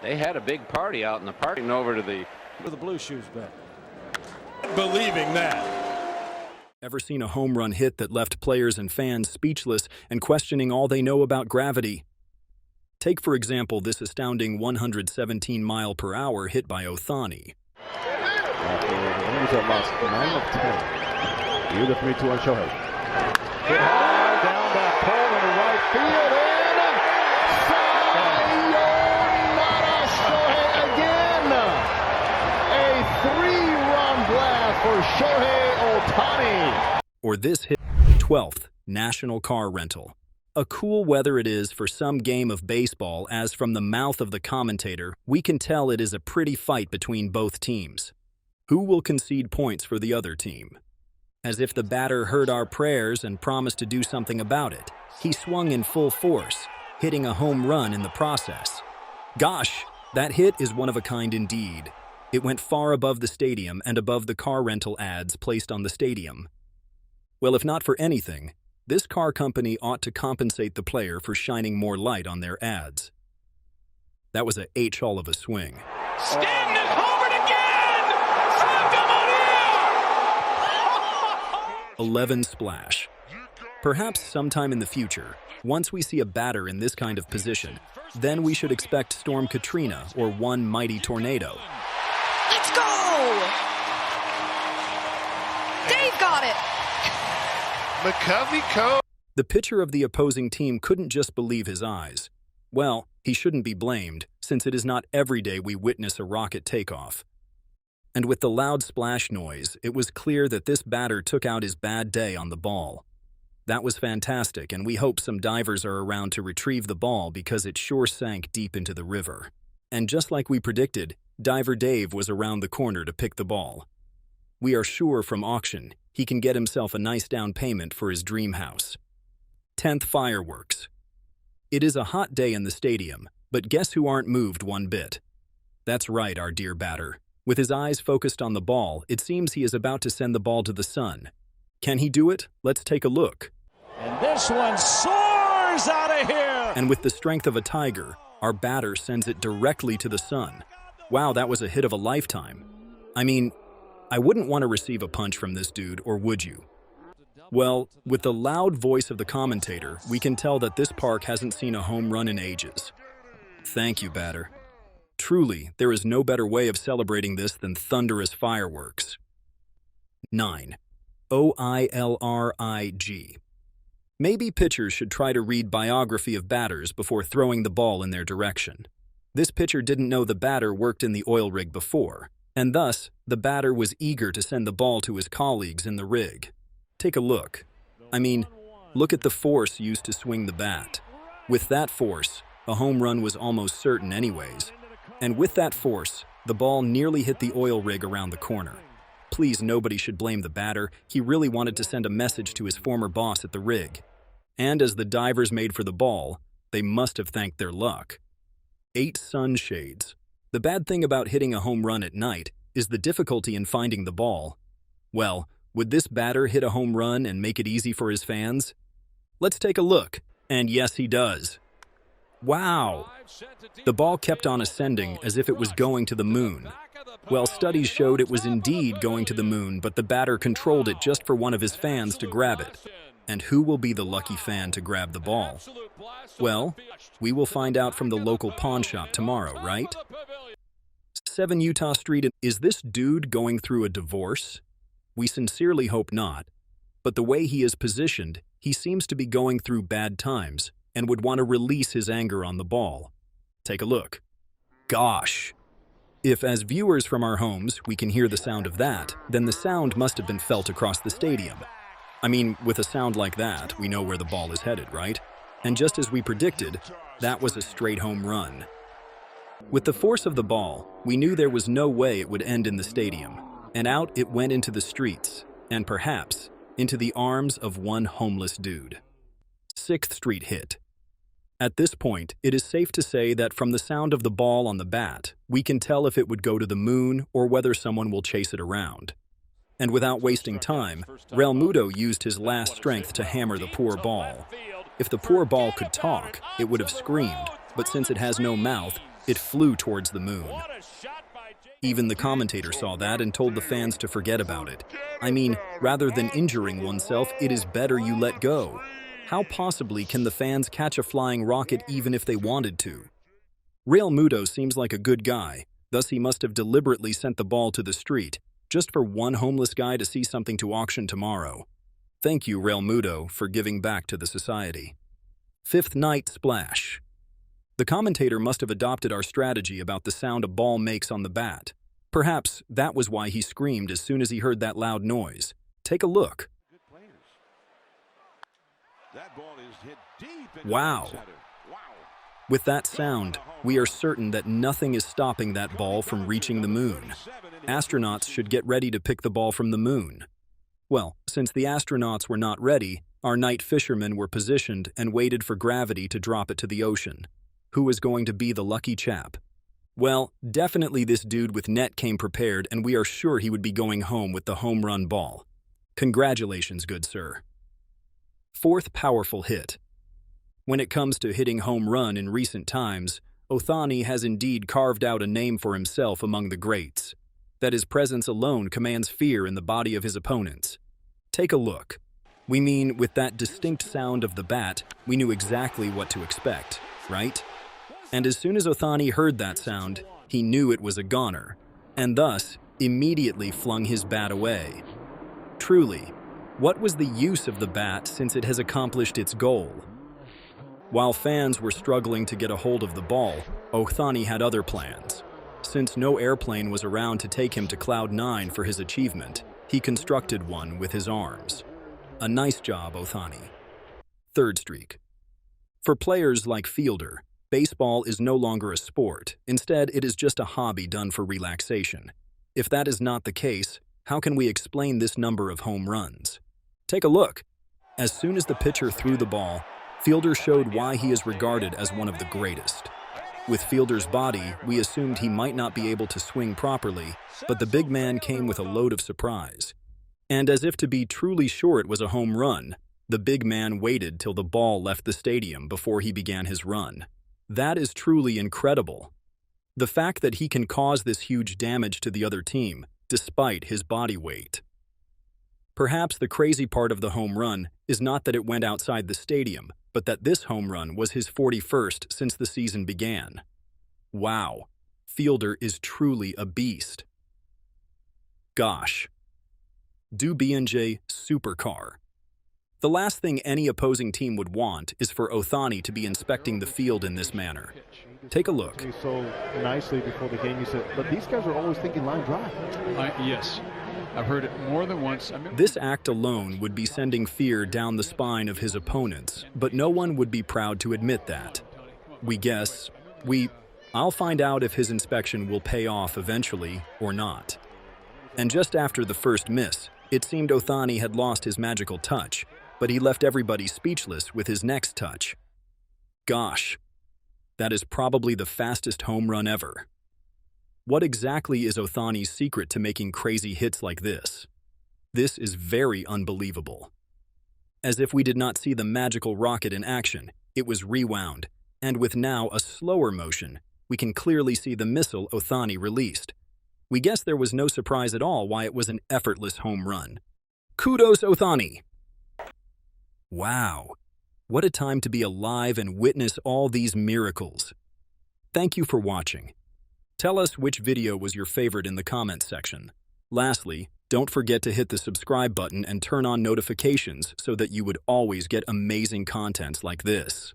They had a big party out in the park and over to the Blue Shoes bet. Believing that. Ever seen a home run hit that left players and fans speechless and questioning all they know about gravity? Take, for example, this astounding 117-mile-per-hour hit by Ohtani. After the Rangers have lost 9 of 10. Here's the 3-2 on Shohei. Hit hard down that pole into right field, and sayonara Shohei again! A 3-run blast for Shohei Ohtani. Or this hit, 12th National Car Rental. A cool weather it is for some game of baseball, as from the mouth of the commentator, we can tell it is a pretty fight between both teams. Who will concede points for the other team? As if the batter heard our prayers and promised to do something about it, he swung in full force, hitting a home run in the process. Gosh, that hit is one of a kind indeed. It went far above the stadium and above the car rental ads placed on the stadium. Well, if not for anything, this car company ought to compensate the player for shining more light on their ads. That was a H-all of a swing. Stanton homered again! 11 splash. Perhaps sometime in the future, once we see a batter in this kind of position, then we should expect Storm Katrina or one mighty tornado. Let's go! Dave got it! McCovey. The pitcher of the opposing team couldn't just believe his eyes. Well, he shouldn't be blamed, since it is not every day we witness a rocket takeoff. And with the loud splash noise, it was clear that this batter took out his bad day on the ball. That was fantastic, and we hope some divers are around to retrieve the ball because it sure sank deep into the river. And just like we predicted, Diver Dave was around the corner to pick the ball. We are sure from auction he can get himself a nice down payment for his dream house. 10th fireworks. It is a hot day in the stadium, but guess who aren't moved one bit? That's right, our dear batter. With his eyes focused on the ball, it seems he is about to send the ball to the sun. Can he do it? Let's take a look. And this one soars out of here! And with the strength of a tiger, our batter sends it directly to the sun. Wow, that was a hit of a lifetime. I mean, I wouldn't want to receive a punch from this dude, or would you? Well, with the loud voice of the commentator, we can tell that this park hasn't seen a home run in ages. Thank you, batter. Truly, there is no better way of celebrating this than thunderous fireworks. 9. OILRIG. Maybe pitchers should try to read biography of batters before throwing the ball in their direction. This pitcher didn't know the batter worked in the oil rig before, and thus, the batter was eager to send the ball to his colleagues in the rig. Take a look. I mean, look at the force used to swing the bat. With that force, a home run was almost certain anyways. And with that force, the ball nearly hit the oil rig around the corner. Please, nobody should blame the batter. He really wanted to send a message to his former boss at the rig. And as the divers made for the ball, they must have thanked their luck. 8 sunshades. The bad thing about hitting a home run at night is the difficulty in finding the ball. Well, would this batter hit a home run and make it easy for his fans? Let's take a look. And yes, he does. Wow! The ball kept on ascending as if it was going to the moon. Well, studies showed it was indeed going to the moon, but the batter controlled it just for one of his fans to grab it. And who will be the lucky fan to grab the ball? Well, we will find out from the local pawn shop tomorrow, right? 7 Utah Street. Is this dude going through a divorce? We sincerely hope not. But the way he is positioned, he seems to be going through bad times and would want to release his anger on the ball. Take a look. Gosh! If, as viewers from our homes, we can hear the sound of that, then the sound must have been felt across the stadium. I mean, with a sound like that, we know where the ball is headed, right? And just as we predicted, that was a straight home run. With the force of the ball, we knew there was no way it would end in the stadium, and out it went into the streets, and perhaps into the arms of one homeless dude. 6th Street hit. At this point, it is safe to say that from the sound of the ball on the bat, we can tell if it would go to the moon or whether someone will chase it around. And without wasting time, Real Muto used his last strength to hammer the poor ball. If the poor ball could talk, it would have screamed, but since it has no mouth, It flew towards the moon. Even the commentator saw that and told the fans to forget about it. I mean, rather than injuring oneself, it is better you let go. How possibly can the fans catch a flying rocket even if they wanted to? Real Muto seems like a good guy, thus he must have deliberately sent the ball to the street, just for one homeless guy to see something to auction tomorrow. Thank you, Real Muto, for giving back to the society. Fifth night splash. The commentator must have adopted our strategy about the sound a ball makes on the bat. Perhaps that was why he screamed as soon as he heard that loud noise. Take a look. Wow. With that sound, we are certain that nothing is stopping that ball from reaching the moon. Astronauts should get ready to pick the ball from the moon. Well, since the astronauts were not ready, our night fishermen were positioned and waited for gravity to drop it to the ocean. Who was going to be the lucky chap? Well, definitely this dude with net came prepared, and we are sure he would be going home with the home run ball. Congratulations, good sir. Fourth powerful hit. When it comes to hitting home run in recent times, Ohtani has indeed carved out a name for himself among the greats. That his presence alone commands fear in the body of his opponents. Take a look. We mean, with that distinct sound of the bat, we knew exactly what to expect, right? And as soon as Ohtani heard that sound, he knew it was a goner, and thus immediately flung his bat away. Truly, what was the use of the bat since it has accomplished its goal? While fans were struggling to get a hold of the ball, Ohtani had other plans. Since no airplane was around to take him to Cloud 9 for his achievement, he constructed one with his arms. A nice job, Ohtani. Third streak. For players like Fielder, baseball is no longer a sport. Instead, it is just a hobby done for relaxation. If that is not the case, how can we explain this number of home runs? Take a look. As soon as the pitcher threw the ball, Fielder showed why he is regarded as one of the greatest. With Fielder's body, we assumed he might not be able to swing properly, but the big man came with a load of surprise. And as if to be truly sure it was a home run, the big man waited till the ball left the stadium before he began his run. That is truly incredible. The fact that he can cause this huge damage to the other team, despite his body weight. Perhaps the crazy part of the home run is not that it went outside the stadium, but that this home run was his 41st since the season began. Wow, Fielder is truly a beast. Gosh. Do B&J supercar. The last thing any opposing team would want is for Ohtani to be inspecting the field in this manner. Take a look. So nicely before the game, you said, but these guys are always thinking line drive. Yes, I've heard it more than once. This act alone would be sending fear down the spine of his opponents, but no one would be proud to admit that. I'll find out if his inspection will pay off eventually or not. And just after the first miss, it seemed Ohtani had lost his magical touch, but he left everybody speechless with his next touch. Gosh, that is probably the fastest home run ever. What exactly is Ohtani's secret to making crazy hits like this? This is very unbelievable. As if we did not see the magical rocket in action, it was rewound, and with now a slower motion, we can clearly see the missile Ohtani released. We guess there was no surprise at all why it was an effortless home run. Kudos, Ohtani! Wow, what a time to be alive and witness all these miracles. Thank you for watching. Tell us which video was your favorite in the comments section. Lastly, don't forget to hit the subscribe button and turn on notifications so that you would always get amazing content like this.